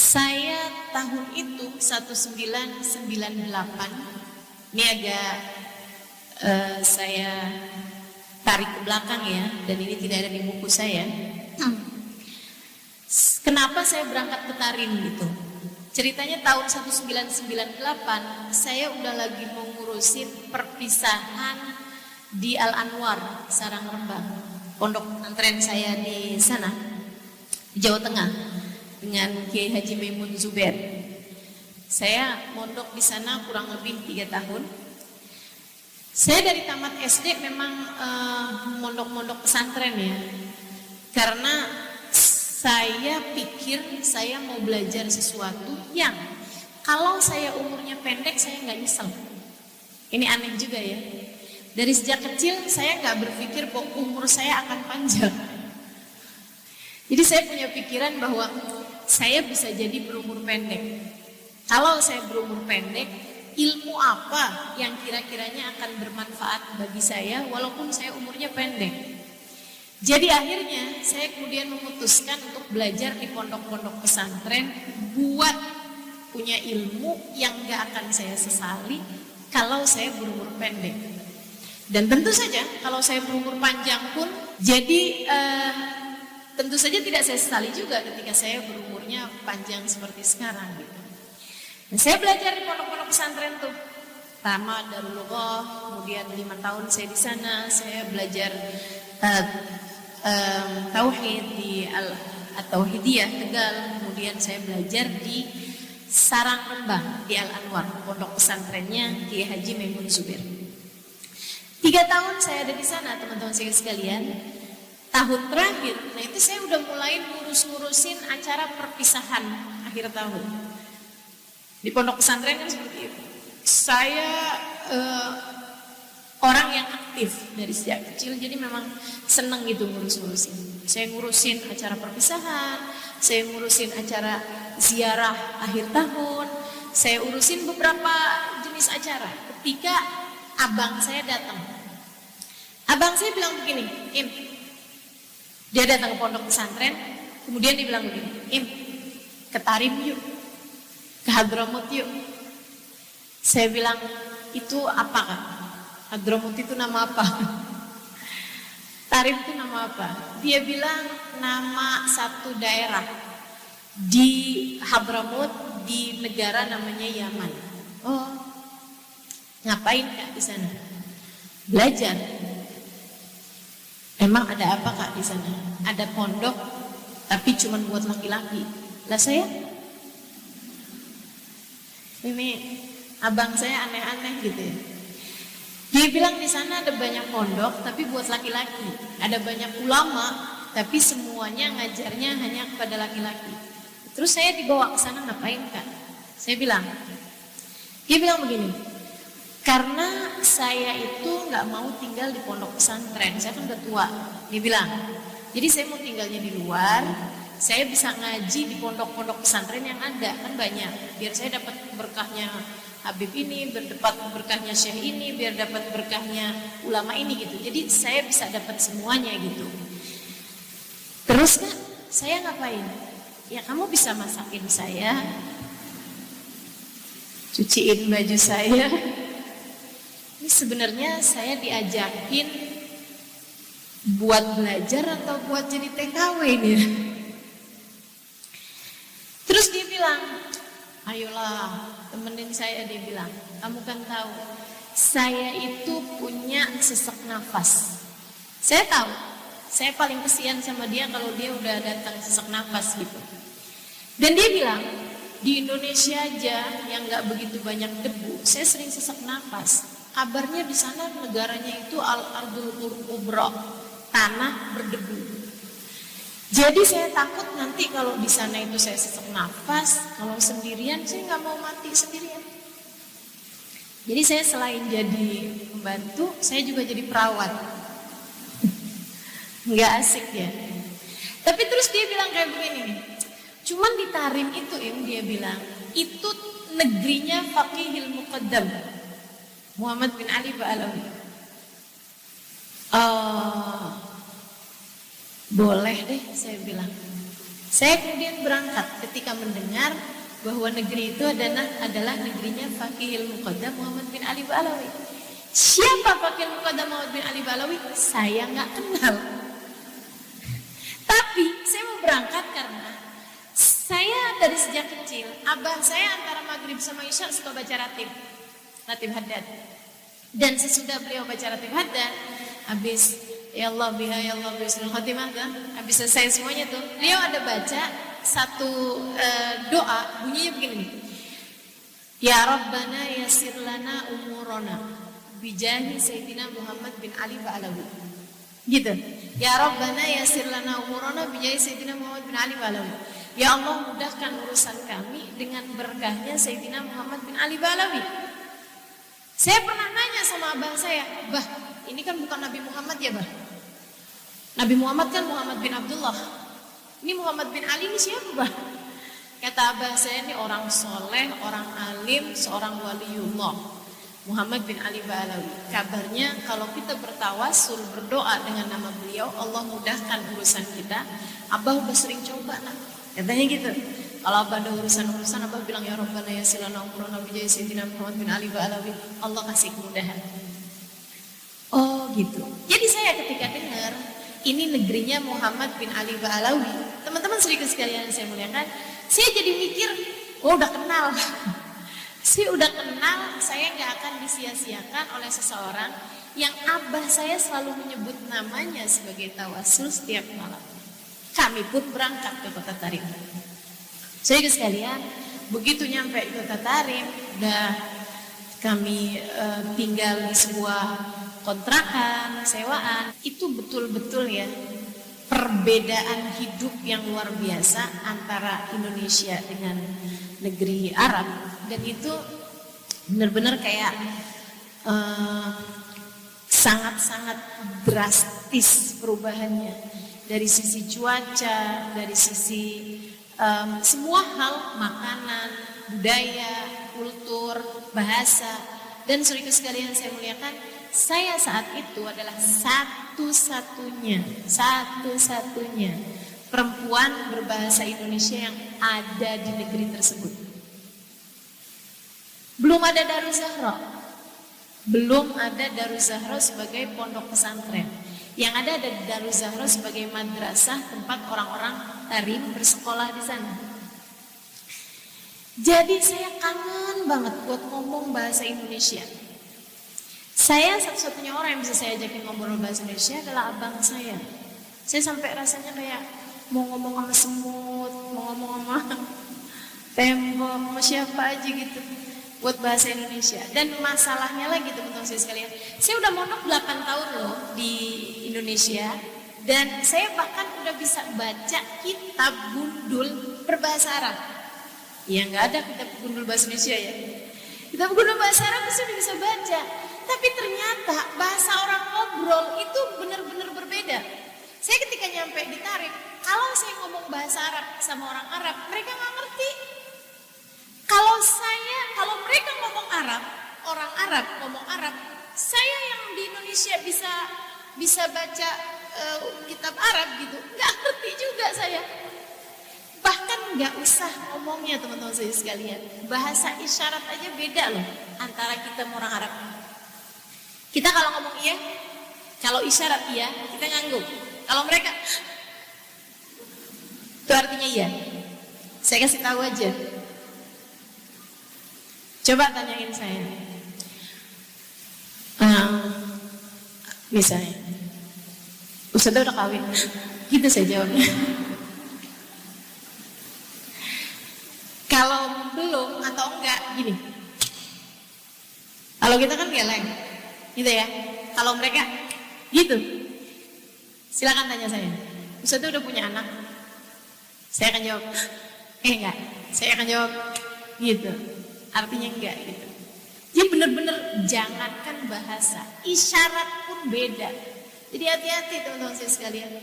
Saya tahun itu 1998, ini agak saya tarik ke belakang ya, dan ini tidak ada di buku saya. Kenapa saya berangkat ke Tarim gitu? Ceritanya tahun 1998 saya udah lagi mau ngurusin perpisahan di Al Anwar, Sarang Rembang, pondok pesantren saya di sana, di Jawa Tengah, dengan Kiai Haji Maimun Zubair. Saya mondok di sana kurang lebih 3 tahun. Saya dari tamat SD memang mondok-mondok pesantren ya, karena saya pikir saya mau belajar sesuatu yang kalau saya umurnya pendek saya nggak nyesel. Ini aneh juga ya. Dari sejak kecil saya nggak berpikir bahwa umur saya akan panjang. Jadi saya punya pikiran bahwa saya bisa jadi berumur pendek. Kalau saya berumur pendek, ilmu apa yang kira-kiranya akan bermanfaat bagi saya walaupun saya umurnya pendek. Jadi akhirnya saya kemudian memutuskan untuk belajar di pondok-pondok pesantren buat punya ilmu yang gak akan saya sesali kalau saya berumur pendek. Dan tentu saja kalau saya berumur panjang pun jadi tentu saja tidak saya sesali juga ketika saya berumurnya panjang seperti sekarang gitu. Nah, saya belajar di pondok-pondok pesantren tuh. Pertama Darul Lughah, kemudian 5 tahun saya di sana, saya belajar tauhid di Al-Tauhidiyah Tegal, kemudian saya belajar di Sarang Rembang di Al Anwar, pondok pesantrennya Kiai Haji Maimun Zubair. 3 tahun saya ada di sana, teman-teman sekalian. Tahun terakhir, nah itu saya udah mulai ngurusin acara perpisahan akhir tahun. Di pondok pesantren kan seperti itu. Saya orang yang aktif dari sejak kecil, jadi memang seneng gitu ngurusin. Saya ngurusin acara perpisahan, saya ngurusin acara ziarah akhir tahun, saya urusin beberapa jenis acara. Ketika abang saya datang, abang saya bilang begini, Im, dia datang ke pondok pesantren, kemudian dia bilang begini, Im, ke Tarim yuk, ke Hadramut yuk. Saya bilang, itu apa Kak? Hadramut itu nama apa? Tarim itu nama apa? Dia bilang nama satu daerah di Hadramut di negara namanya Yaman. Oh, ngapain Kak di sana? Belajar. Emang ada apa Kak di sana? Ada pondok, tapi cuma buat laki-laki. Lah saya, ini abang saya aneh-aneh gitu ya. Dia bilang di sana ada banyak pondok tapi buat laki-laki, ada banyak ulama tapi semuanya ngajarnya hanya kepada laki-laki. Terus saya dibawa ke sana ngapain Kak? Saya bilang, dia bilang begini, karena saya itu nggak mau tinggal di pondok pesantren, saya kan udah tua. Dia bilang, jadi saya mau tinggalnya di luar, saya bisa ngaji di pondok-pondok pesantren yang ada, kan banyak, biar saya dapat berkahnya Habib ini, berdapat berkahnya Syekh ini, biar dapat berkahnya ulama ini gitu. Jadi saya bisa dapat semuanya gitu. Terus Kak, saya ngapain? Ya kamu bisa masakin saya, cuciin baju saya. Ini sebenarnya saya diajakin buat belajar atau buat jadi TKW ini. Terus dia bilang, ayolah temenin saya, dia bilang, kamu kan tahu saya itu punya sesak nafas. Saya tahu, saya paling kesian sama dia kalau dia udah datang sesak nafas gitu. Dan dia bilang, di Indonesia aja yang nggak begitu banyak debu, saya sering sesak nafas. Kabarnya di sana negaranya itu Al-Ardul Kubra, tanah berdebu. Jadi saya takut nanti kalau di sana itu saya sesak nafas, kalau sendirian saya nggak mau mati sendirian. Jadi saya selain jadi pembantu, saya juga jadi perawat. Nggak asik ya. Tapi terus dia bilang kayak begini nih, cuman di Tarim itu dia bilang, itu negerinya Faqihil Muqaddam Muhammad bin Ali Ba'alawi. Boleh deh, saya bilang. Saya kemudian berangkat ketika mendengar bahwa negeri itu adalah negerinya Faqihil Muqaddam Muhammad bin Ali Ba'alawi. Siapa Faqihil Muqaddam Muhammad bin Ali Ba'alawi? Saya nggak kenal. Tapi saya mau berangkat karena saya dari sejak kecil, abah saya antara maghrib sama isya suka baca ratib haddad. Dan sesudah beliau baca ratib haddad, habis ya Allah biha ya Allah bismil khatimah kan, habis selesai semuanya tuh, beliau ada baca satu doa bunyinya begini. Ya Rabbana yassir lana umurona bijahi Sayyidina Muhammad bin Ali Ba'alawi. Gitu. Ya Rabbana yassir lana umurona bijahi Sayyidina Muhammad bin Ali Ba'alawi. Ya Allah mudahkan urusan kami dengan berkahnya Sayyidina Muhammad bin Ali Ba'alawi. Saya pernah nanya sama abah saya, "Bah, ini kan bukan Nabi Muhammad ya, Bah? Nabi Muhammad kan Muhammad bin Abdullah. Ini Muhammad bin Ali ini siapa, Bah?" Kata abah saya, ini orang soleh, orang alim, seorang waliullah, Muhammad bin Ali Ba'alawi. Kabarnya kalau kita bertawasul, berdoa dengan nama beliau, Allah mudahkan urusan kita. Abah udah sering coba nak, katanya gitu. Kalau abah ada urusan-urusan, abah bilang ya Rabbana yassir lana umurana bijahi Sayyidina Muhammad bin Ali Ba'alawi. Allah kasih kemudahan. Oh gitu. Jadi saya ketika dengar ini negerinya Muhammad bin Ali Ba'alawi, teman-teman sedikit sekalian saya muliakan, saya jadi mikir, oh udah kenal. Saya udah kenal, saya gak akan disia-siakan oleh seseorang yang abah saya selalu menyebut namanya sebagai tawasul setiap malam. Kami pun berangkat ke Kota Tarim. Sedikit sekalian, begitu nyampe di Kota Tarim, udah kami tinggal di sebuah kontrakan, sewaan. Itu betul-betul ya perbedaan hidup yang luar biasa antara Indonesia dengan negeri Arab. Dan itu benar-benar kayak sangat-sangat drastis perubahannya. Dari sisi cuaca, dari sisi semua hal, makanan, budaya, kultur, bahasa. Dan saudara sekalian saya muliakan, saya saat itu adalah satu-satunya perempuan berbahasa Indonesia yang ada di negeri tersebut. Belum ada Daruz Zahra. Belum ada Daruz Zahra sebagai pondok pesantren. Yang ada Daruz Zahra sebagai madrasah tempat orang-orang Tarim bersekolah di sana. Jadi saya kangen banget buat ngomong bahasa Indonesia. Saya satu-satunya orang yang bisa saya ajakin ngobrol bahasa Indonesia adalah abang saya. Saya sampai rasanya kayak mau ngomong sama semut, mau ngomong sama tembok, mau siapa aja gitu buat bahasa Indonesia. Dan masalahnya lagi teman-teman saya sekalian, saya udah mondok 8 tahun loh di Indonesia, dan saya bahkan udah bisa baca kitab gundul berbahasa Arab. Ya nggak ada kitab gundul bahasa Indonesia ya. Kitab gundul bahasa Arab saya udah bisa baca. Tapi ternyata bahasa orang ngobrol itu benar-benar berbeda. Saya ketika nyampe di Tarim, kalau saya ngomong bahasa Arab sama orang Arab, mereka nggak ngerti. Kalau mereka ngomong Arab, orang Arab ngomong Arab, saya yang di Indonesia bisa baca kitab Arab gitu, nggak ngerti juga saya. Bahkan nggak usah ngomongnya teman-teman saya sekalian, bahasa isyarat aja beda loh antara kita sama orang Arab. Kita kalau ngomong iya, kalau isyarat iya, kita ngangguk. Kalau mereka, itu artinya iya. Saya kasih tahu aja. Coba tanyain saya. Misalnya, Ustazah udah kawin, gitu saya jawabnya. Kalau belum atau enggak, gini. Kalau kita kan geleng, gitu ya. Kalau mereka, gitu. Silakan tanya saya. Ustazah udah punya anak? Saya akan jawab, enggak. Saya akan jawab, gitu. Artinya enggak gitu. Jadi benar-benar jangankan bahasa, isyarat pun beda. Jadi hati-hati teman-teman saya sekalian.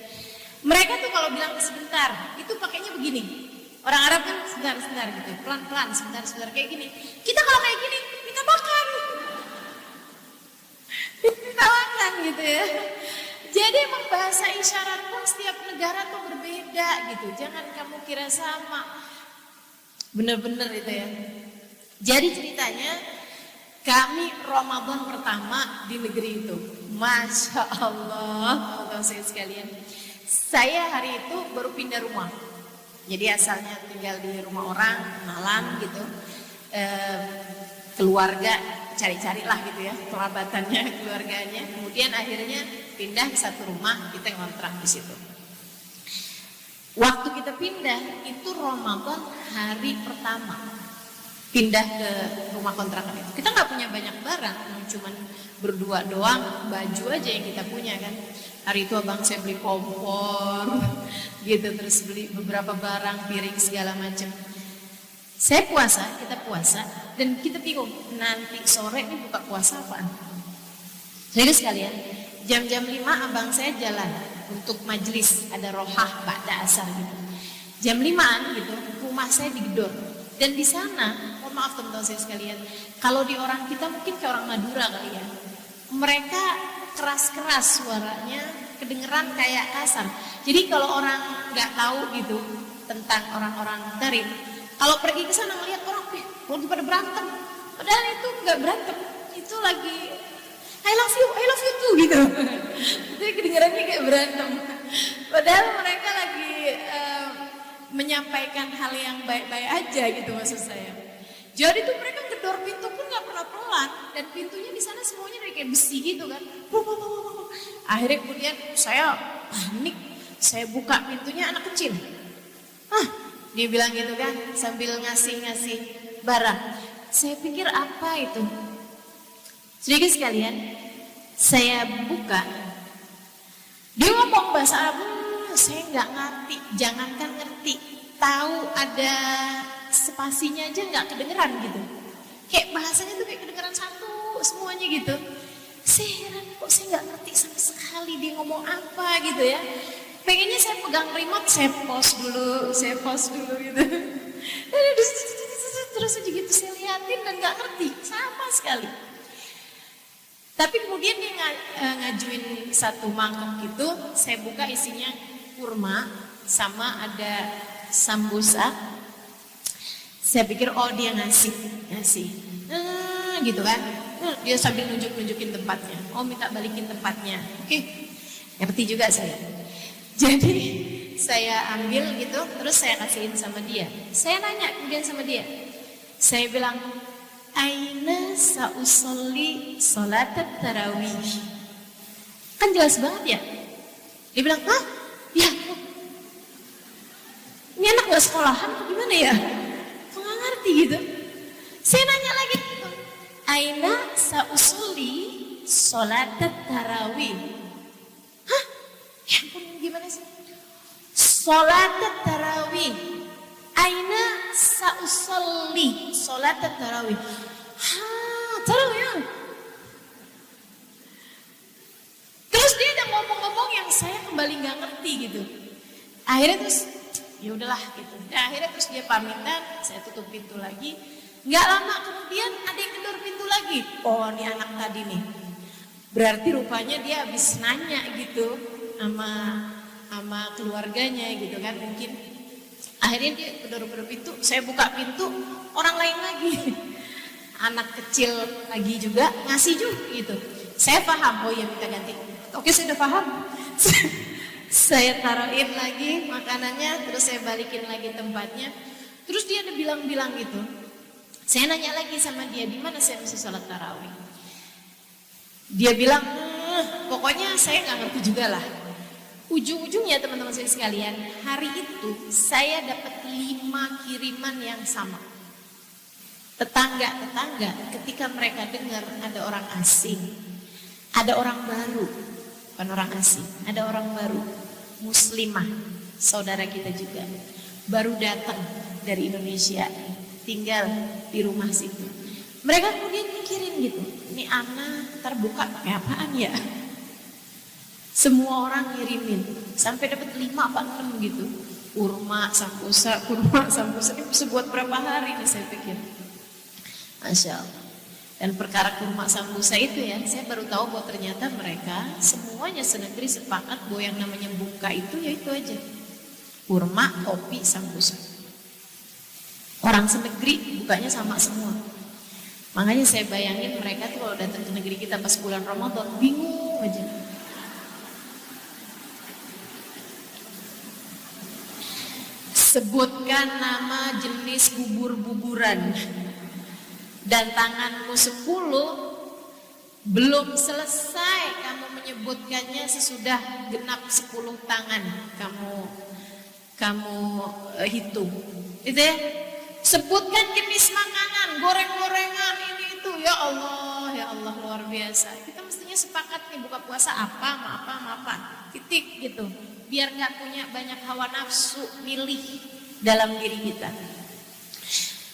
Mereka tuh kalau bilang sebentar, itu pakainya begini. Orang Arab kan sebentar gitu, pelan-pelan, sebentar kayak gini. Kita kalau kayak gini, minta makan. Minta makan gitu ya. Jadi emang bahasa isyarat pun setiap negara tuh berbeda. beda gitu, jangan kamu kira sama. Bener-bener itu ya. Jadi ceritanya kami Ramadan pertama di negeri itu, Masya Allah, teman-teman saya sekalian. Saya hari itu baru pindah rumah. Jadi asalnya tinggal di rumah orang, kenalan gitu, keluarga cari-carilah gitu ya, kerabatannya, keluarganya. Kemudian akhirnya pindah ke satu rumah, kita ngontrak di situ. Waktu kita pindah itu Ramadan hari pertama pindah ke rumah kontrakan itu. Kita nggak punya banyak barang, cuman berdua doang, baju aja yang kita punya kan. Hari itu abang saya beli kompor, gitu, terus beli beberapa barang, piring segala macam. Saya puasa, kita puasa, dan kita bingung nanti sore ini buka puasa apaan. Jadi sekalian, jam-jam 5 abang saya jalan untuk majelis, ada rohah ba'da asar gitu. Jam 5-an gitu, rumah saya digedor. Dan di sana, mohon maaf teman-teman saya sekalian, kalau di orang kita mungkin kayak orang Madura kali ya. Mereka keras-keras suaranya, kedengeran kayak kasar. Jadi kalau orang nggak tahu gitu tentang orang-orang Tarim, kalau pergi ke sana ngelihat orang, lagi pada berantem. Padahal itu nggak berantem, itu lagi I love you too gitu. Jadi kedengarannya kayak berantem. Padahal mereka lagi menyampaikan hal yang baik-baik aja gitu maksud saya. Jadi tuh mereka gedor pintu pun nggak pernah pelan, dan pintunya di sana semuanya dari kayak besi gitu kan. Akhirnya kemudian saya panik, saya buka pintunya, anak kecil. Dia bilang gitu kan sambil ngasih barang. Saya pikir apa itu? Sedikit sekalian, saya buka. Dia ngomong bahasa Arab, saya nggak ngerti. Jangankan ngerti, tahu ada spasinya aja nggak kedengeran gitu. Kayak bahasanya tuh kayak kedengeran satu semuanya gitu. Saya heran kok saya nggak ngerti sama sekali dia ngomong apa gitu ya. Pengennya saya pegang remote, saya pause dulu gitu. Terus aja gitu saya liatin dan nggak ngerti sama sekali. Tapi kemudian dia ngajuin satu mangkok gitu, saya buka isinya kurma sama ada sambusa. Saya pikir oh dia ngasih, gitu kan. Dia sambil nunjukin tempatnya. Oh minta balikin tempatnya. Oke, ngerti juga saya. Jadi saya ambil gitu, terus saya kasihin sama dia. Saya nanya kemudian sama dia. Saya bilang, aina sa'usolli sholatat tarawih. Kan jelas banget ya. Dia bilang, ya. Ini anak gak sekolahan atau gimana ya? Kok gak ngerti gitu. Saya nanya lagi, aina sa'usolli sholatat tarawih. Ya ampun, gimana sih? Sholatat tarawih. Aina sa'usolli sholatat tarawih. Tarawih ya. Terus dia udah ngomong-ngomong yang saya kembali nggak ngerti gitu. Akhirnya terus ya udahlah gitu. Nah, akhirnya terus dia pamitan, saya tutup pintu lagi. Nggak lama kemudian ada yang gedor pintu lagi. Oh, ini anak tadi nih. Berarti rupanya dia habis nanya gitu sama keluarganya gitu kan mungkin. Akhirnya dia gedor-gedor pintu, saya buka pintu, orang lain lagi. Anak kecil lagi juga, ngasih juga gitu. Saya paham, oh ya minta ganti. Oke, saya udah paham. Saya taruhin lagi makanannya, terus saya balikin lagi tempatnya. Terus dia ada bilang-bilang gitu. Saya nanya lagi sama dia, di mana saya mesti sholat tarawih? Dia bilang, pokoknya saya nggak ngerti juga lah. Ujung-ujungnya teman-teman saya sekalian, hari itu saya dapat 5 kiriman yang sama. Tetangga-tetangga ketika mereka dengar ada orang asing, ada orang baru, bukan orang asing, ada orang baru, muslimah, saudara kita juga, baru datang dari Indonesia, tinggal di rumah situ. Mereka kemudian mikirin gitu, ini anak terbuka pakai apaan ya? Semua orang ngirimin, sampai dapat 5 apa 6 gitu. Kurma, sambusa, ini bisa buat berapa hari nih saya pikir. Masya Allah. Dan perkara kurma sambusa itu ya, saya baru tahu bahwa ternyata mereka semuanya senegeri sepakat bahwa yang namanya buka itu ya itu aja. kurma, kopi, sambusa. Orang senegeri bukanya sama semua. Makanya saya bayangin mereka tuh kalau datang ke negeri kita pas bulan Ramadan bingung aja. Sebutkan nama jenis bubur-buburan dan tanganmu 10. Belum selesai kamu menyebutkannya sesudah genap 10 tangan kamu hitung. Itu ya. Sebutkan jenis makanan, goreng-gorengan ini itu. Ya Allah luar biasa. Kita mestinya sepakat nih buka puasa apa. Titik gitu. Biar nggak punya banyak hawa nafsu milih dalam diri kita.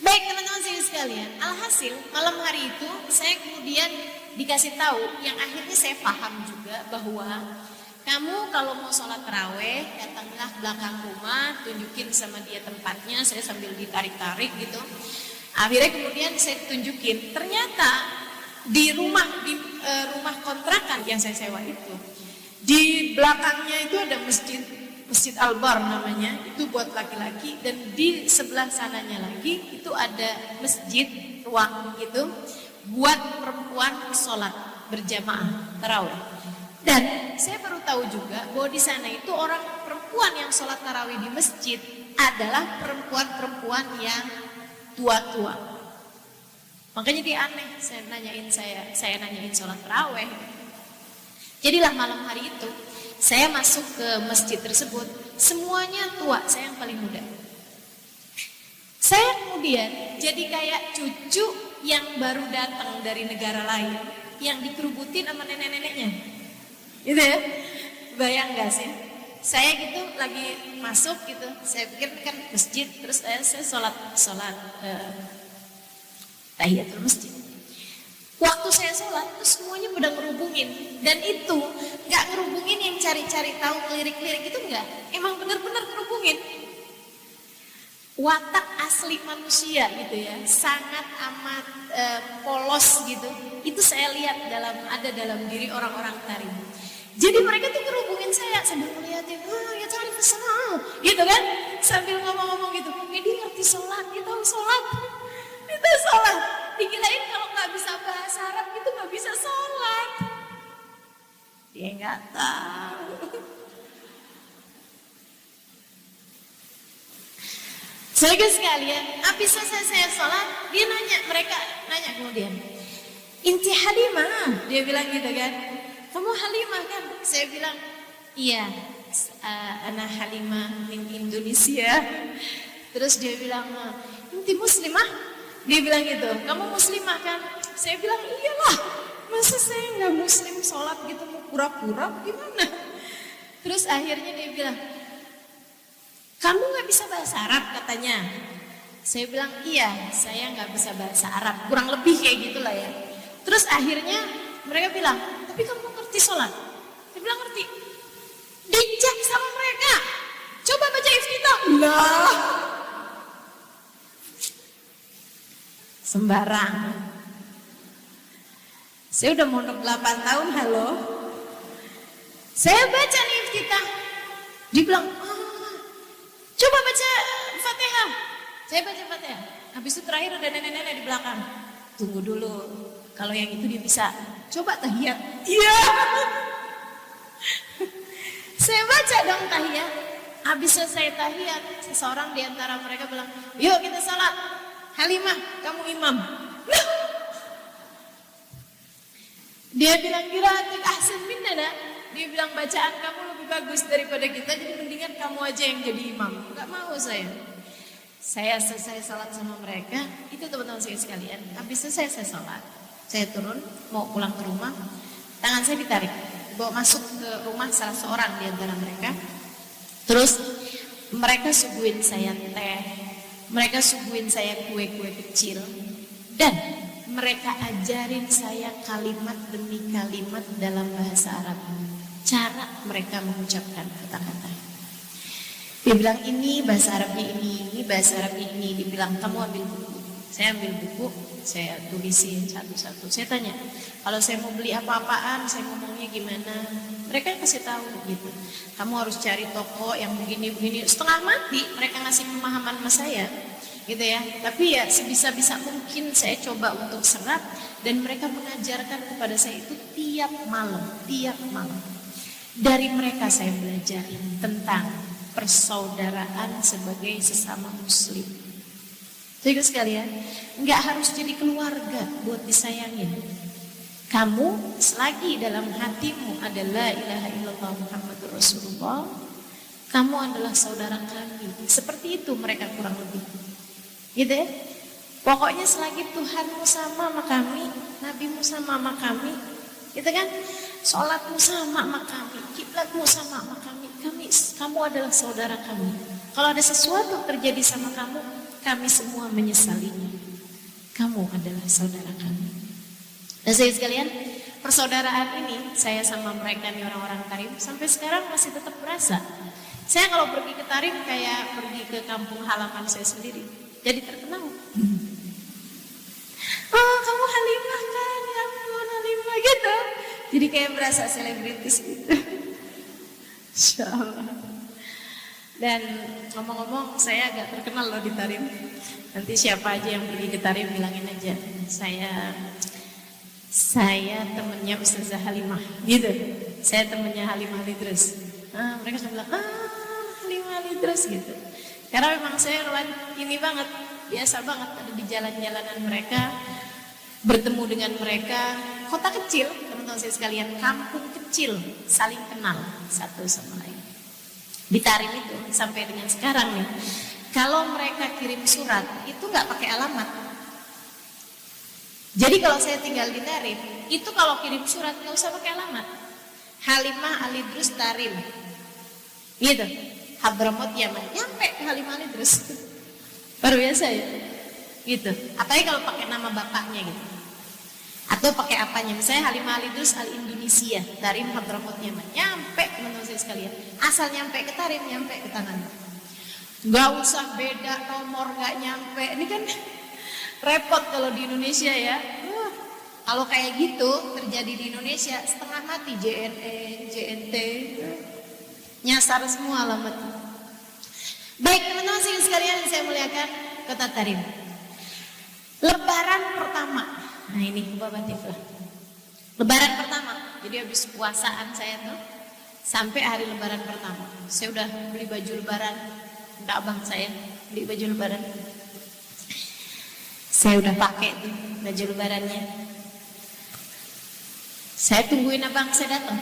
Baik teman-teman sekalian, alhasil malam hari itu saya kemudian dikasih tahu yang akhirnya saya paham juga bahwa kamu kalau mau sholat taraweh datanglah belakang rumah, tunjukin sama dia tempatnya, saya sambil ditarik-tarik gitu. Akhirnya kemudian saya tunjukin, ternyata di rumah kontrakan yang saya sewa itu, di belakangnya itu ada Masjid Al-Bar namanya, itu buat laki-laki, dan di sebelah sananya lagi itu ada masjid ruang gitu buat perempuan sholat berjamaah tarawih. Dan saya baru tahu juga bahwa di sana itu orang perempuan yang sholat tarawih di masjid adalah perempuan-perempuan yang tua-tua. Makanya dia aneh, saya nanyain sholat tarawih. Jadilah malam hari itu saya masuk ke masjid tersebut, semuanya tua, saya yang paling muda. Saya kemudian jadi kayak cucu yang baru datang dari negara lain, yang dikerubutin sama nenek-neneknya. Gitu ya, bayang gak sih? Saya gitu lagi masuk gitu, saya pikir kan masjid, terus saya sholat tahiyatul masjid. Waktu saya sholat itu semuanya pada ngerubungin, dan itu nggak ngerubungin yang cari-cari tahu lirik-lirik itu enggak, emang benar-benar ngerubungin. Watak asli manusia gitu ya, sangat amat polos gitu. Itu saya lihat ada dalam diri orang-orang tari. Jadi mereka tuh ngerubungin saya sambil ngeliatin, ya tari pesan, gitu kan, sambil ngomong-ngomong gitu. Dia ngerti sholat, dia tahu sholat, itu sholat. Dikirain kalau nggak bisa bahasa Arab itu nggak bisa sholat. Dia nggak tahu. Saudara sekalian, habis selesai saya sholat, mereka nanya kemudian, inti Halimah, dia bilang gitu kan, kamu Halimah kan? Saya bilang, iya, anak Halimah min Indonesia. Terus dia bilang, inti Muslimah? Dia bilang gitu, kamu muslimah kan? Saya bilang iyalah, masa saya nggak muslim sholat gitu mau pura-pura gimana? Terus akhirnya dia bilang, kamu nggak bisa bahasa Arab katanya. Saya bilang iya, saya nggak bisa bahasa Arab, kurang lebih kayak gitulah ya. Terus akhirnya mereka bilang, tapi kamu ngerti sholat? Saya bilang ngerti. Dicek sama mereka, coba baca iftitah. Lah. Sembarang. Saya udah mondok 8 tahun, halo. Saya baca nih iftitah. Dia bilang, coba baca Fatihah. Saya baca Fatihah. Habis itu terakhir ada nenek-nenek di belakang. Tunggu dulu. Kalau yang itu dia bisa. Coba tahiyat. Iya. Saya baca dong tahiyat. Habis selesai tahiyat, seseorang di antara mereka bilang, yuk kita salat. Halimah, kamu imam. Dia bilang, kiraatik ahsan minna. Dia bilang, bacaan kamu lebih bagus daripada kita, jadi mendingan kamu aja yang jadi imam. Gak mau saya. Saya selesai salat sama mereka, itu teman-teman saya sekalian. Habis selesai saya salat, saya turun, mau pulang ke rumah, tangan saya ditarik, bawa masuk ke rumah salah seorang di antara mereka. Terus mereka suguhin saya teh, mereka suguhin saya kue-kue kecil, dan mereka ajarin saya kalimat demi kalimat dalam bahasa Arab, cara mereka mengucapkan kata-kata. Dia bilang ini bahasa Arabnya ini bahasa Arabnya ini. Dibilang kamu ambil buku. Saya ambil buku, saya tulisin satu-satu. Saya tanya, kalau saya mau beli apa-apaan, saya ngomongnya gimana? Mereka kasih tahu gitu. Kamu harus cari toko yang begini-begini. Setengah mati mereka ngasih pemahaman sama saya, gitu ya. Tapi ya sebisa-bisa mungkin saya coba untuk serap, dan mereka mengajarkan kepada saya itu tiap malam. Dari mereka saya belajar tentang persaudaraan sebagai sesama muslim. Jadi sekalian, nggak harus jadi keluarga buat disayangin. Kamu selagi dalam hatimu adalah la ilaha illallah Muhammadur Rasulullah, kamu adalah saudara kami. Seperti itu mereka kurang lebih. Gitu ya. Pokoknya selagi Tuhanmu sama sama kami, nabimu sama sama kami, gitu kan? Sholatmu sama sama kami, kiblatmu sama sama kami, kamu adalah saudara kami. Kalau ada sesuatu terjadi sama kamu, kami semua menyesalinya. Kamu adalah saudara kami. Dan saya sekalian, persaudaraan ini saya sama mereka nih orang-orang Tarim sampai sekarang masih tetap berasa. Saya kalau pergi ke Tarim kayak pergi ke kampung halaman saya sendiri. Jadi terkenal. Oh, kamu Halimah kan? Ya ampun, Halimah gitu. Jadi kayak berasa selebritis gitu. Insya Allah. Dan ngomong-ngomong, saya agak terkenal loh di Tarim. Nanti siapa aja yang pergi ke Tarim bilangin aja, saya temennya Ustazah Halimah, gitu. Saya temennya Halimah Lidrus. Mereka sudah bilang, Halimah Lidrus gitu. Karena memang saya ini banget, biasa banget ada di jalan-jalanan mereka, bertemu dengan mereka. Kota kecil, teman-teman saya sekalian, kampung kecil, saling kenal satu sama lain. Di Tarim itu sampai dengan sekarang nih, kalau mereka kirim surat itu nggak pakai alamat. Jadi kalau saya tinggal di Tarim, itu kalau kirim surat nggak usah pakai alamat. Halimah Alidrus Tarim, gitu. Hadramaut Yaman, nyampe ke Halimah Alidrus. Baru biasa ya, gitu. Apalagi kalau pakai nama bapaknya gitu, atau pakai apanya. Misalnya Halimah Alidrus Al Indonesia, Tarim Hadramaut Yaman, nyampe teman-teman saya sekalian. Asal nyampe ke Tarim, nyampe ke tangan. Nggak usah beda nomor, nggak nyampe. Ini kan repot kalau di Indonesia ya. Kalau kayak gitu terjadi di Indonesia, setengah mati JNE, JNT, nyasar semua alamat. Baik teman-teman sekalian yang saya muliakan, Kota Tarim. Lebaran pertama. Nah ini Bapak Tiflah. Lebaran pertama. Jadi habis puasaan saya tuh sampai hari Lebaran pertama. Saya udah beli baju Lebaran. Enggak abang saya beli baju Lebaran. Saya udah pakai tuh baju Lebarannya. Saya tungguin abang saya datang.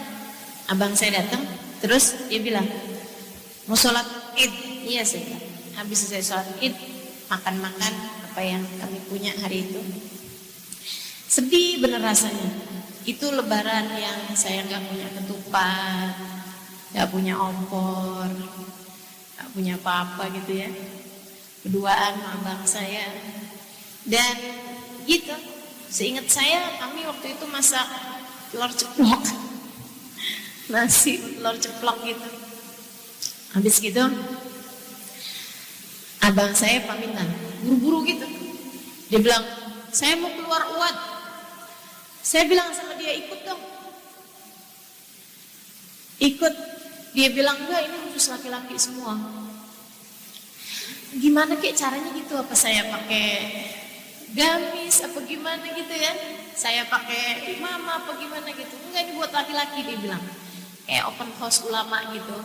Abang saya datang, terus dia bilang, mau sholat Id? Iya saya bilang. Habis saya sholat Id, makan-makan apa yang kami punya hari itu. Sedih bener rasanya. Itu Lebaran yang saya nggak punya ketupat, nggak punya opor, nggak punya apa-apa gitu ya. Berduaan sama abang saya. Dan gitu, seingat saya kami waktu itu masak telur ceplok, nasi telur ceplok gitu. Habis gitu abang saya pamitan, buru-buru gitu. Dia bilang, saya mau keluar UAD. Saya bilang sama dia, ikut dong. Ikut. Dia bilang, enggak, ini khusus laki-laki semua. Gimana kek caranya gitu? Apa saya pakai gamis apa gimana gitu ya? Saya pakai imamah apa gimana gitu? Enggak, ini buat laki-laki, dia bilang. Kayak open house ulama gitu.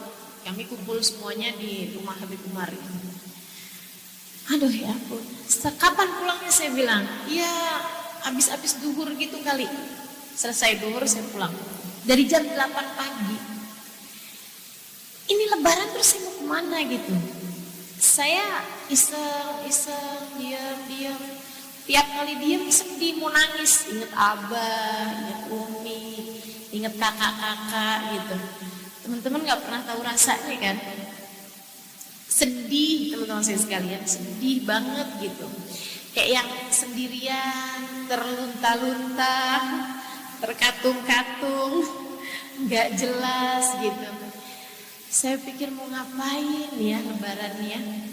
Kami kumpul semuanya di rumah Habib Umar. Aduh ya ampun. Kapan pulangnya saya bilang? Ya habis-habis duhur gitu kali. Selesai duhur saya pulang. Dari jam 8 pagi. Ini Lebaran terus saya mau kemana gitu? Saya iseng, diam. Tiap kali diam sedih, mau nangis. Ingat abah, ingat umi, ingat kakak-kakak gitu. Teman-teman gak pernah tahu rasanya kan? Sedih teman-teman saya sekalian, sedih banget gitu. Kayak yang sendirian, terlunta-lunta, terkatung-katung, gak jelas gitu. Saya pikir mau ngapain ya Lebarannya.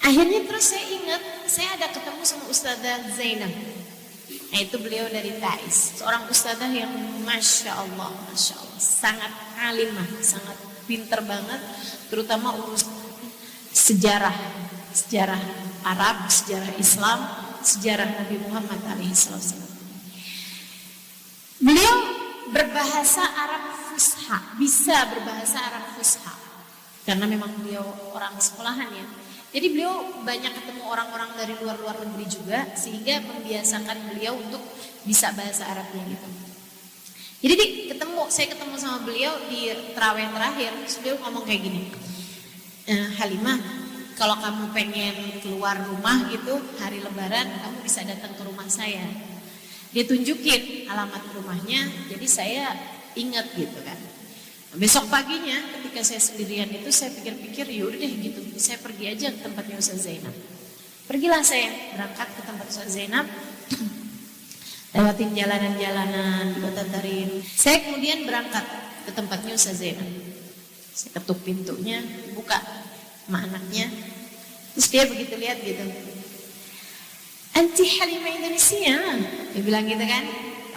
Akhirnya terus saya ingat, saya ada ketemu sama Ustazah Zainab. Nah, itu beliau dari Taiz, seorang ustadzah yang masya Allah, sangat alimah, sangat pinter banget, terutama urusan sejarah Arab, sejarah Islam, sejarah Nabi Muhammad alaihissalam. Beliau berbahasa Arab Fusha, bisa berbahasa Arab Fusha, karena memang beliau orang sekolahan ya. Jadi beliau banyak ketemu orang-orang dari luar negeri juga, sehingga membiasakan beliau untuk bisa bahasa Arabnya gitu. Jadi saya ketemu sama beliau di tarawih terakhir, beliau ngomong kayak gini, Halimah, kalau kamu pengen keluar rumah gitu hari Lebaran, kamu bisa datang ke rumah saya. Dia tunjukin alamat rumahnya, jadi saya ingat gitu kan. Besok paginya ketika saya sendirian itu saya pikir-pikir yaudah deh gitu, saya pergi aja ke tempatnya Ustaz Zainab. Pergilah saya berangkat ke tempat Ustaz Zainab, lewatin jalanan-jalanan di Kota Tarim. Saya kemudian berangkat ke tempatnya Ustaz Zainab. Saya ketuk pintunya, buka sama anaknya. Terus dia begitu lihat gitu, "Anti Halimah Indonesia," dia bilang gitu kan.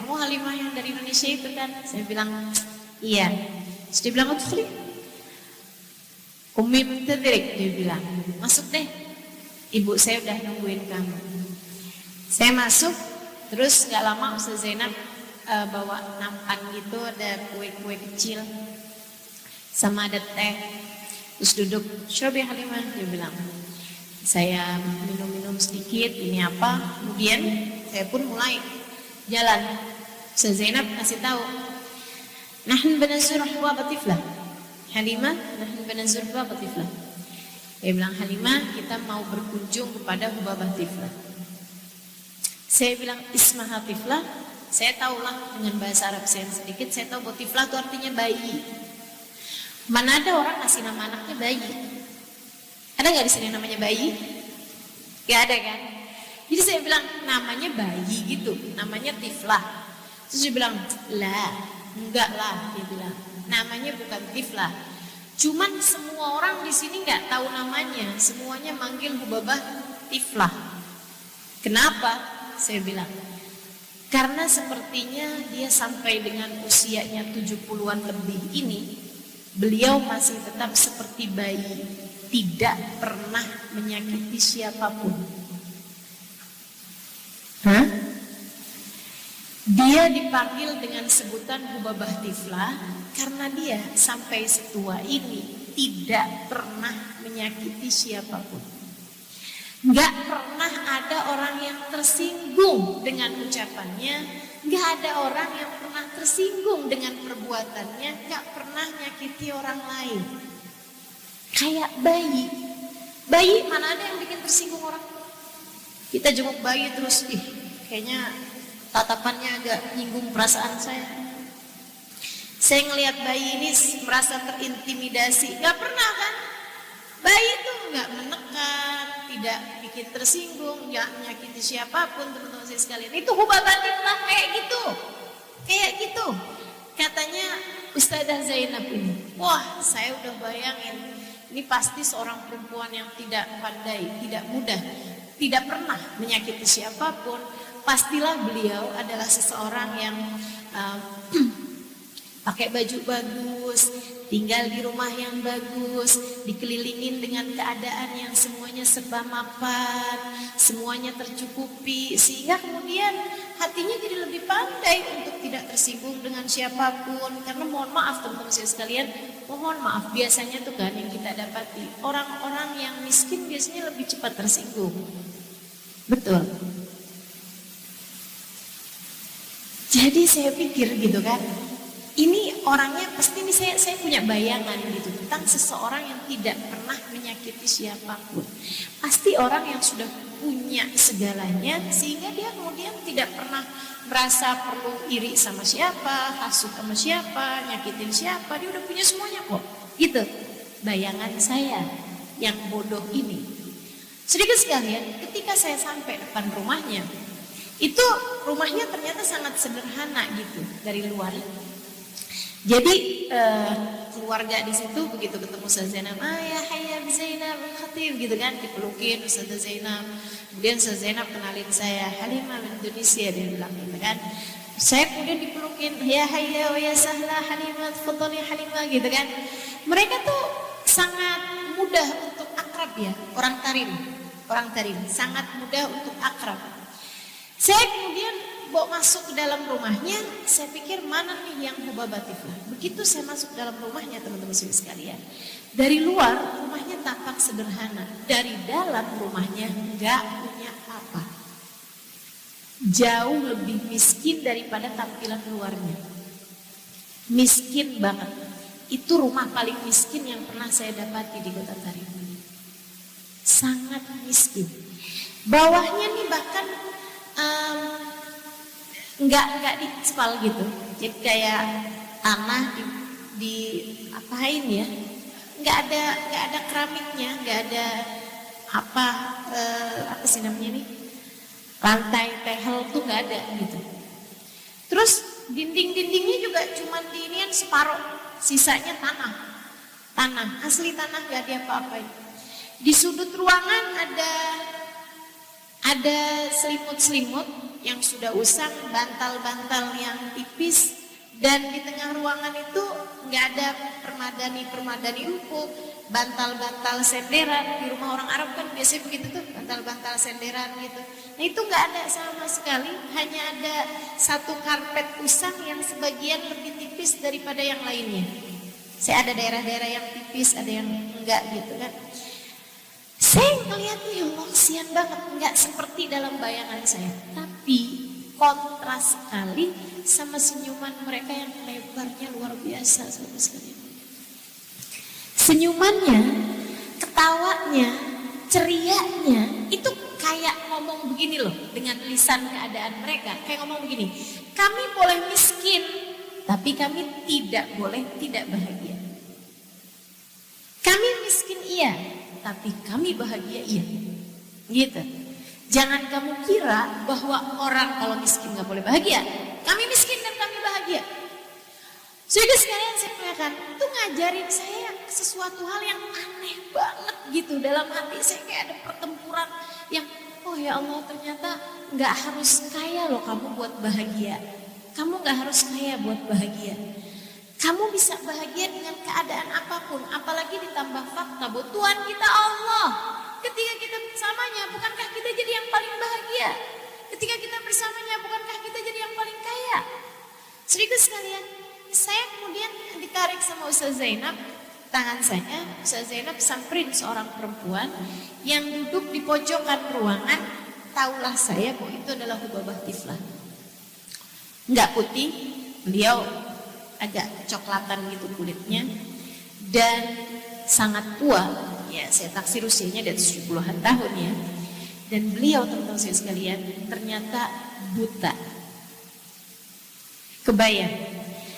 "Kamu Halimah yang dari Indonesia itu kan?" Saya bilang, "Iya." Terus dia bilang, "Udkhuli." "Ummi muntadhirik," dia bilang, "masuk deh, ibu saya udah nungguin kamu." Saya masuk, terus gak lama Ustaz Zainab bawa nampan gitu, ada kue-kue kecil sama ada teh. Terus duduk, "Syrobi Halimah," dia bilang. Saya minum-minum sedikit, ini apa, kemudian saya pun mulai jalan. Ustaz Zainab kasih tahu, "Nahnu banazur ahbab tiflah." "Halimah, nahnu banazur ahbab tiflah." Dia bilang, "Halimah, kita mau berkunjung kepada Hubabah Tiflah." Saya bilang, "Ismaha Tiflah." Saya tahulah dengan bahasa Arab saya sedikit, saya tahu bahwa Tiflah itu artinya bayi. Mana ada orang kasih nama anaknya bayi? Ada nggak di sini namanya bayi? Gak ada kan? Jadi saya bilang namanya bayi gitu, namanya Tiflah. Terus dia bilang, "Lah, enggak lah," dia bilang, "namanya bukan Tiflah. Cuman semua orang di sini nggak tahu namanya, semuanya manggil Hubabah Tiflah." "Kenapa?" Saya bilang, "Karena sepertinya dia sampai dengan usianya 70-an lebih ini, beliau masih tetap seperti bayi, tidak pernah menyakiti siapapun." Hah? Dia dipanggil dengan sebutan Hubabah Tiflah karena dia sampai setua ini tidak pernah menyakiti siapapun. Gak pernah ada orang yang tersinggung dengan ucapannya, gak ada orang yang pernah tersinggung dengan perbuatannya, gak pernah nyakiti orang lain. Kayak bayi. Bayi mana ada yang bikin tersinggung orang? Kita jenguk bayi terus, kayaknya tatapannya agak nyinggung perasaan saya. Saya ngelihat bayi ini merasa terintimidasi. Gak pernah kan? Bayi itu gak menekan, tidak bikin tersinggung, gak menyakiti siapapun, teman-teman saya sekalian. Itu Hubabah Tiflah kayak gitu. Kayak gitu. Katanya Ustazah Zainab ini, wah saya udah bayangin, ini pasti seorang perempuan yang tidak pandai, tidak mudah, tidak pernah menyakiti siapapun. Pastilah beliau adalah seseorang yang pakai baju bagus, tinggal di rumah yang bagus, dikelilingin dengan keadaan yang semuanya serba mapan, semuanya tercukupi, sehingga kemudian hatinya jadi lebih pandai untuk tidak tersinggung dengan siapapun. Karena mohon maaf teman-teman saya sekalian, mohon maaf, biasanya tuh kan yang kita dapati, orang-orang yang miskin biasanya lebih cepat tersinggung. Betul. Jadi saya pikir gitu kan, ini orangnya pasti ini saya punya bayangan gitu tentang seseorang yang tidak pernah menyakiti siapapun. Pasti orang yang sudah punya segalanya sehingga dia kemudian tidak pernah merasa perlu iri sama siapa, hasut sama siapa, nyakitin siapa, dia udah punya semuanya kok. Gitu bayangan saya yang bodoh ini. Sedikit sekalian, ketika saya sampai depan rumahnya, itu rumahnya ternyata sangat sederhana gitu dari luar. Jadi keluarga di situ. Begitu ketemu Ustazah Zainab, ya hayya Zainab Khatib gitu kan, dipelukin Ustazah Zainab. Kemudian Ustazah Zainab kenalin saya, Halimah Indonesia, dia bilang gitu kan. Saya kemudian dipelukin, ya hayya wa ya sahla Halimah, tafadhali Halimah gitu kan. Mereka tuh sangat mudah untuk akrab ya, orang Tarim sangat mudah untuk akrab. Saya kemudian bawa masuk ke dalam rumahnya, saya pikir mana nih yang Hubabatiflah. Begitu saya masuk dalam rumahnya teman-teman sekalian, dari luar rumahnya tampak sederhana, dari dalam rumahnya nggak punya apa, jauh lebih miskin daripada tampilan luarnya, miskin banget. Itu rumah paling miskin yang pernah saya dapati di Kota Tarim, sangat miskin. Bawahnya nih bahkan nggak diaspal gitu, jadi kayak tanah di apain ya, nggak ada keramiknya, nggak ada apa sih namanya nih, lantai tehel tuh nggak ada gitu. Terus dinding-dindingnya juga cuman diinian separuh, sisanya tanah asli, tanah nggak ada apa-apain. Di sudut ruangan ada selimut-selimut yang sudah usang, bantal-bantal yang tipis, dan di tengah ruangan itu nggak ada permadani empuk, bantal-bantal senderan. Di rumah orang Arab kan biasanya begitu tuh, bantal-bantal senderan gitu. Nah itu nggak ada sama sekali, hanya ada satu karpet usang yang sebagian lebih tipis daripada yang lainnya. Saya ada daerah-daerah yang tipis, ada yang enggak gitu kan. Saya ngeliatnya, ya Allah kasihan banget, nggak seperti dalam bayangan saya. Tapi kontras sekali sama senyuman mereka yang lebarnya luar biasa sama sekali. Senyumannya, ketawanya, cerianya, itu kayak ngomong begini loh, dengan lisan keadaan mereka. Kayak ngomong begini, kami boleh miskin, tapi kami tidak boleh tidak bahagia. Kami miskin iya, tapi kami bahagia iya, gitu. Jangan kamu kira bahwa orang kalau miskin nggak boleh bahagia. Kami miskin dan kami bahagia. Sehingga sekalian saya katakan, itu ngajarin saya sesuatu hal yang aneh banget gitu. Dalam hati saya kayak ada pertempuran yang, oh ya Allah ternyata nggak harus kaya loh kamu buat bahagia. Kamu nggak harus kaya buat bahagia. Kamu bisa bahagia dengan keadaan apapun, apalagi ditambah fakta bahwa Tuhan kita Allah. Ketika kita bersamanya, bukankah kita jadi yang paling bahagia? Ketika kita bersamanya, bukankah kita jadi yang paling kaya? Sedikit sekalian, saya kemudian ditarik sama Ustazah Zainab, tangan saya, Ustazah Zainab samperin seorang perempuan yang duduk di pojokan ruangan. Taulah saya bahwa itu adalah Hubabatiflah. Enggak putih, beliau agak coklatan gitu kulitnya, dan sangat tua, ya saya taksir usianya di atas 70-an tahun ya. Dan beliau teman-teman saya sekalian ternyata buta. Kebayang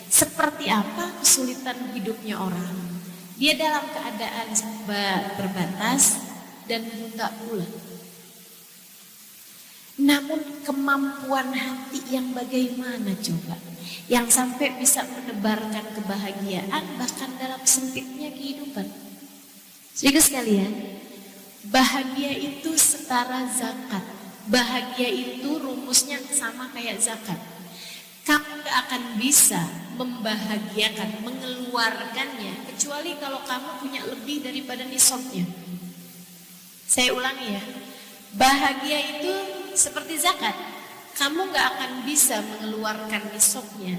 seperti apa kesulitan hidupnya orang. Dia dalam keadaan serba terbatas dan buta pula. Namun kemampuan hati yang bagaimana coba, yang sampai bisa menebarkan kebahagiaan bahkan dalam sempitnya kehidupan. Sehingga sekalian, bahagia itu setara zakat. Bahagia itu rumusnya sama kayak zakat. Kamu gak akan bisa membahagiakan, mengeluarkannya kecuali kalau kamu punya lebih daripada nisabnya. Saya ulangi ya, bahagia itu seperti zakat. Kamu gak akan bisa mengeluarkan nisabnya,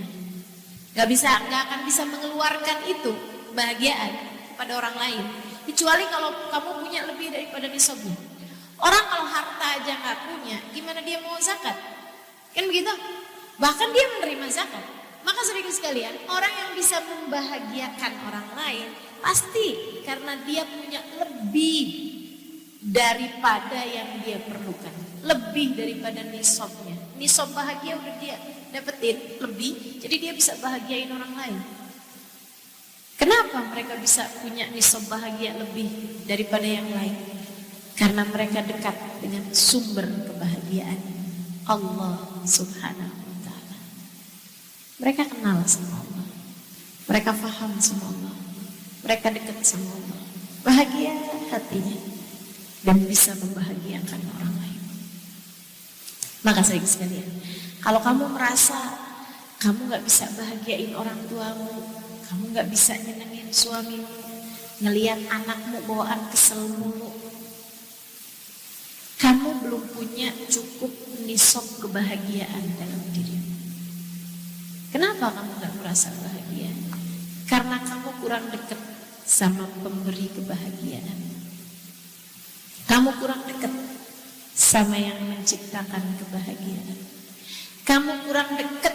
gak akan bisa mengeluarkan itu kebahagiaan pada orang lain, kecuali kalau kamu punya lebih daripada nisabnya. Orang kalau harta aja gak punya, gimana dia mau zakat? Kan begitu? Bahkan dia menerima zakat. Maka saudara sekalian, orang yang bisa membahagiakan orang lain pasti karena dia punya lebih daripada yang dia perlukan, lebih daripada nisabnya. Nisab bahagia udah dia dapetin lebih, jadi dia bisa bahagiain orang lain. Kenapa mereka bisa punya nisab bahagia lebih daripada yang lain? Karena mereka dekat dengan sumber kebahagiaan, Allah Subhanahu wa Ta'ala. Mereka kenal sama Allah, mereka paham sama Allah. mereka dekat sama Allah, bahagia hatinya, dan bisa membahagiakan orang lain. Maka saya sekalian, kalau kamu merasa kamu gak bisa bahagiain orang tuamu, kamu gak bisa nyenengin suamimu, ngelihat anakmu bawaan kesel mulu, kamu belum punya cukup nisab kebahagiaan dalam dirimu. Kenapa kamu gak merasa bahagia? Karena kamu kurang dekat sama pemberi kebahagiaan. Kamu kurang dekat sama yang menciptakan kebahagiaan. Kamu kurang dekat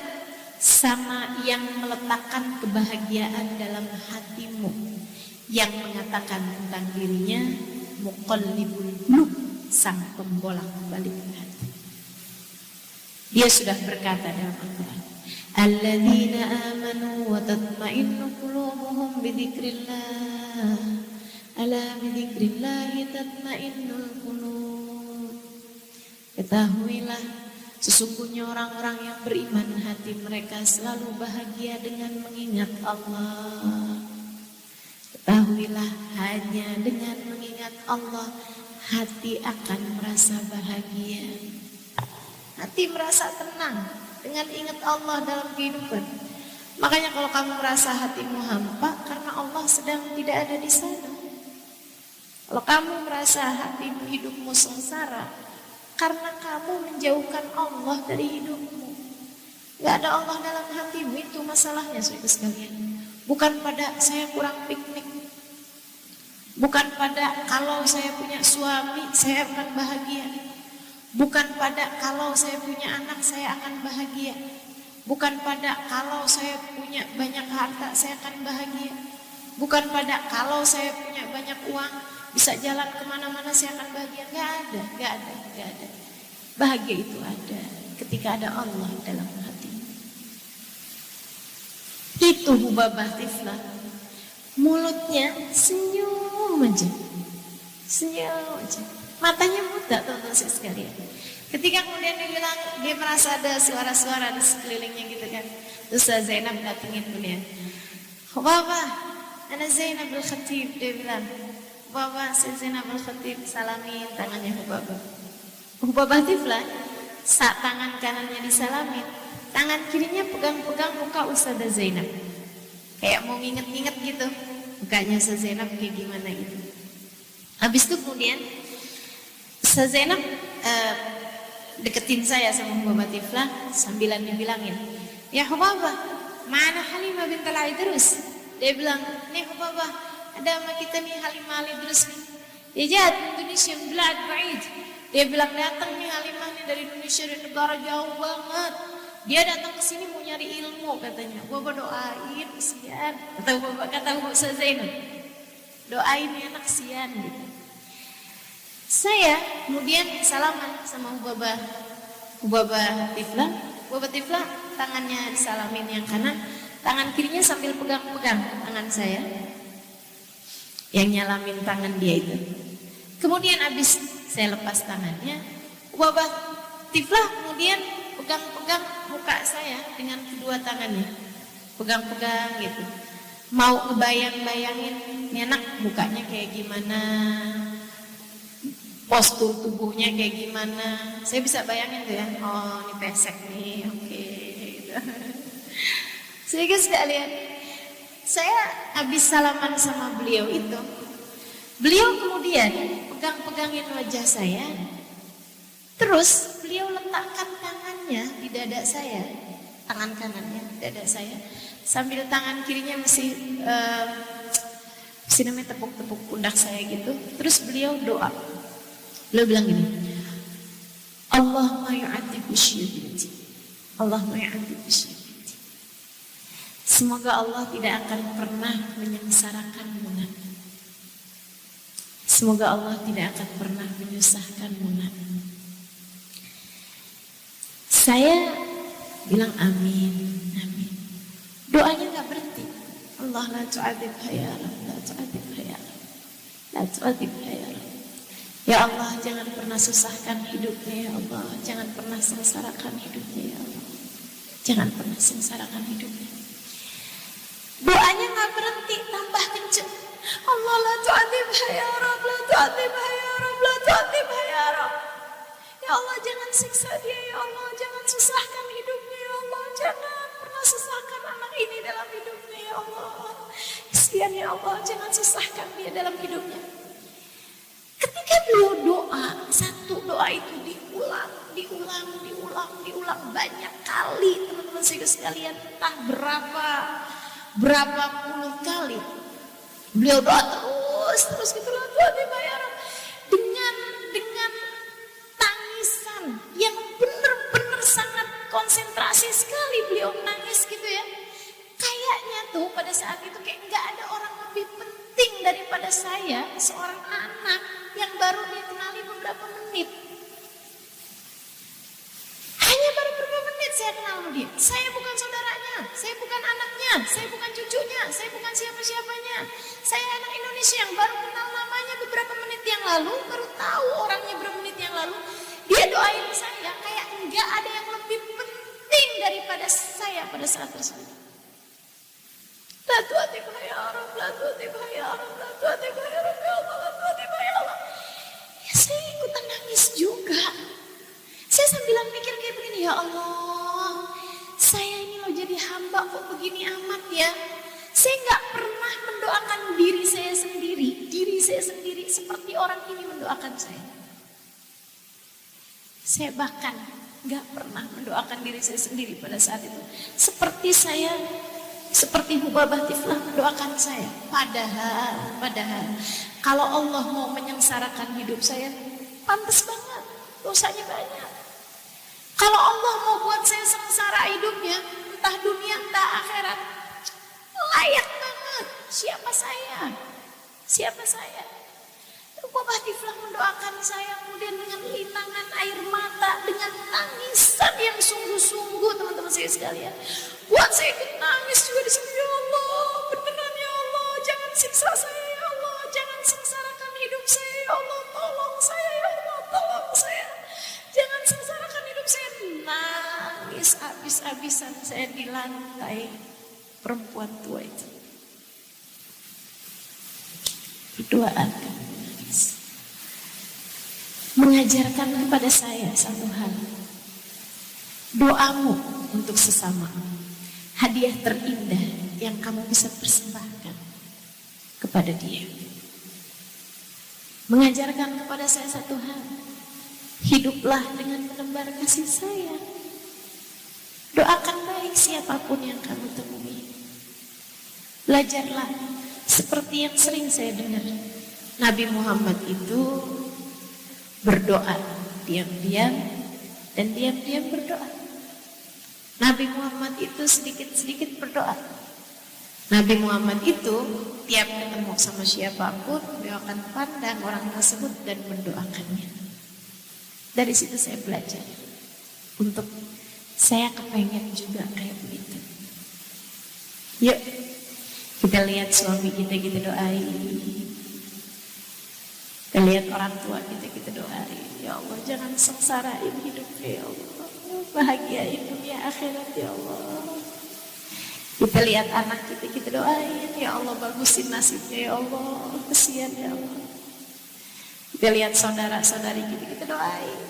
sama yang meletakkan kebahagiaan dalam hatimu, yang mengatakan tentang dirinya muqallibul qulub, sang pembolak-balik hati. Dia sudah berkata dalam Al-Quran, alladzina amanu wa tatma'innu qulubuhum bidzikrillah, ala bidzikrillah tatma'innul qulub. Ketahuilah, sesungguhnya orang-orang yang beriman hati mereka selalu bahagia dengan mengingat Allah. Ketahuilah, hanya dengan mengingat Allah hati akan merasa bahagia. Hati merasa tenang dengan ingat Allah dalam kehidupan. Makanya kalau kamu merasa hatimu hampa, karena Allah sedang tidak ada di sana. Kalau kamu merasa hatimu, hidupmu sengsara, karena kamu menjauhkan Allah dari hidupmu. Gak ada Allah dalam hatimu, itu masalahnya saudara sekalian. Bukan pada saya kurang piknik, bukan pada kalau saya punya suami saya akan bahagia, bukan pada kalau saya punya anak saya akan bahagia, bukan pada kalau saya punya banyak harta saya akan bahagia, bukan pada kalau saya punya banyak uang bisa jalan kemana-mana saya akan bahagia. Gak ada. Bahagia itu ada ketika ada Allah dalam hati. Itu Hubabah Tiflah, mulutnya senyum aja, matanya buta, teman-teman sekalian. Ketika kemudian dibilang, dia merasa ada suara-suara di sekelilingnya gitu kan. Terus Zainab datengin kemudian, Hubabah, ana Zainab al-Khatib, dia bilang, Hubabah, saya Zainab al-Khatib, salamin tangannya Hubabah. Hubabah Tiflah, saat tangan kanannya disalamin, tangan kirinya pegang-pegang muka Ustazah Zainab, kayak mau nginget-nginget gitu mukanya Ustazah Zainab kayak gimana gitu. Habis itu kemudian Ustazah Zainab deketin saya sama Hubabah Tiflah sambilan dibilangin, ya Hubabah, mana Halimah bint al-Idrus? Dia bilang, nih Hubabah, ada sama kita nih Halimah al-Idrus nih, dia jat Indonesia belad ba'id. Dia bilang, datang nih Halimah nih dari Indonesia, dari negara jauh banget. Dia datang ke sini mau nyari ilmu katanya. Bapak doain kesian. Kata Ustazah Zainab, doain ya anak kesian gitu. Saya kemudian salaman sama Hubabah Tiflah. Hubabah Tiflah tangannya disalamin yang kanan, tangan kirinya sambil pegang-pegang tangan saya, yang nyalamin tangan dia itu. Kemudian habis saya lepas tangannya, Hubabah Tiflah kemudian pegang-pegang muka saya dengan kedua tangannya, pegang-pegang gitu, mau ngebayang-bayangin nih anak mukanya kayak gimana, postur tubuhnya kayak gimana. Saya bisa bayangin tuh ya, oh ini pesek nih, oke gitu. Sehingga sekalian, saya habis salaman sama beliau itu, beliau kemudian pegang-pegangin wajah saya, terus beliau letakkan tangannya di dada saya, tangan kanannya di dada saya, sambil tangan kirinya masih namanya tepuk-tepuk pundak saya gitu. Terus beliau doa, beliau bilang gini, Allahumma yu'adzib bisyibinti, Allahumma yu'adzib bisyibinti. Semoga Allah tidak akan pernah menyengsarakan Muna. Semoga Allah tidak akan pernah menyusahkan Muna. Saya bilang amin, amin. Doanya nggak berhenti. Allah la tu'adzibha ya Rabb, la tu'adzibha ya Rabb, la tu'adzibha ya Rabb. Ya Allah, jangan pernah susahkan hidupnya ya Allah, jangan pernah sengsarakan hidupnya ya Allah, jangan pernah sengsarakan hidupnya. Doanya nggak berhenti, tambah kenceng. Allah la tu'adzibha ya Rabb, la tu'adzibha ya Rabb, la tu'adzibha ya Rabb. Ya Allah jangan siksa dia ya Allah, jangan susahkan hidupnya ya Allah, jangan pernah susahkan anak ini dalam hidupnya ya Allah. Kasihan ya Allah, jangan susahkan dia dalam hidupnya. Ketika beliau doa, satu doa itu diulang banyak kali teman-teman sekalian, entah berapa puluh kali. Beliau doa terus gitu lah, Tuhan dibayar dengan tangisan yang benar-benar sangat konsentrasi sekali. Beliau menangis gitu ya. Kayaknya tuh pada saat itu kayak nggak ada orang lebih penting daripada saya, seorang anak yang baru dia kenali beberapa menit. Hanya baru beberapa menit saya kenal sama dia. Saya bukan saudaranya, saya bukan anaknya, saya bukan cucunya, saya bukan siapa-siapanya. Saya anak Indonesia yang baru kenal namanya beberapa menit yang lalu, baru tahu orangnya beberapa menit yang lalu. Dia doain saya kayak enggak ada yang lebih penting daripada saya pada saat tersebut. La tu'adzibha ya Rabb, la tu'adzibha ya Rabb, la tu'adzibha ya Rabb, ya Allah, la tu'adzibha ya Allah. Ya saya ikutan nangis juga. Saya sambilan mikir kayak begini, ya Allah, saya ini loh jadi hamba kok begini amat ya. Saya nggak pernah mendoakan diri saya sendiri seperti orang ini mendoakan saya. Saya bahkan nggak pernah mendoakan diri saya sendiri pada saat itu. Seperti Hubabah Tiflah mendoakan saya. Padahal kalau Allah mau menyengsarakan hidup saya, pantas banget, dosanya banyak. Kalau Allah mau buat saya sengsara hidupnya, entah dunia entah akhirat, layak banget. Siapa saya? Hubabah Tiflah mendoakan saya kemudian dengan linangan air mata, dengan tangisan yang sungguh-sungguh teman-teman saya sekalian. Buat saya ikut nangis juga di sini, ya Allah, beneran ya Allah, jangan siksa saya ya Allah, jangan sengsarakan hidup saya ya Allah, tolong saya ya Allah, tolong saya. Jangan sengsarakan hidup saya. Nangis habis-habisan saya di lantai perempuan tua itu. Berdoa mengajarkan kepada saya satu hal. Doamu untuk sesama, hadiah terindah yang kamu bisa persembahkan kepada dia. Mengajarkan kepada saya satu hal. Hiduplah dengan menebar kasih sayang. Doakan baik siapapun yang kamu temui. Belajarlah seperti yang sering saya dengar. Nabi Muhammad itu berdoa diam-diam dan diam-diam berdoa. Nabi Muhammad itu sedikit-sedikit berdoa. Nabi Muhammad itu tiap ketemu sama siapapun, beliau akan pandang orang tersebut dan mendoakannya. Dari situ saya belajar untuk saya kepengen juga kayak begitu. Yuk kita lihat suami kita doain. Kita lihat orang tua kita doain. Ya Allah jangan sengsarain hidupnya ya Allah, bahagiain dunia akhirat ya Allah. Kita lihat anak kita doain, ya Allah bagusin nasibnya ya Allah, kesian ya Allah. Kita lihat saudara-saudari kita doain.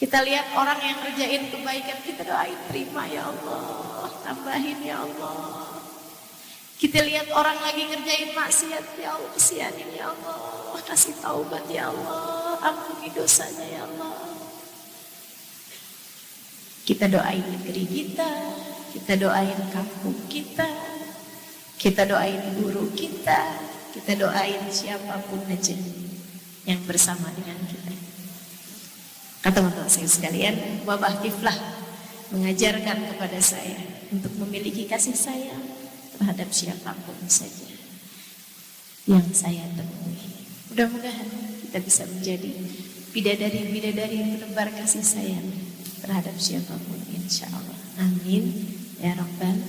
Kita lihat orang yang kerjain kebaikan kita doain, terima ya Allah, tambahin ya Allah. Kita lihat orang lagi ngerjain maksiat, ya Allah kesianin ya Allah, kasih taubat ya Allah, ampuni dosanya ya Allah. Kita doain negeri kita doain kampung kita doain guru kita doain siapapun aja yang bersama dengan kita. Kata teman-teman saya sekalian, Hubabah Tiflah mengajarkan kepada saya untuk memiliki kasih sayang terhadap siapapun saja yang saya temui. Mudah-mudahan kita bisa menjadi bidadari-bidadari yang menebar kasih sayang terhadap siapapun, insya Allah. Amin ya Rabbal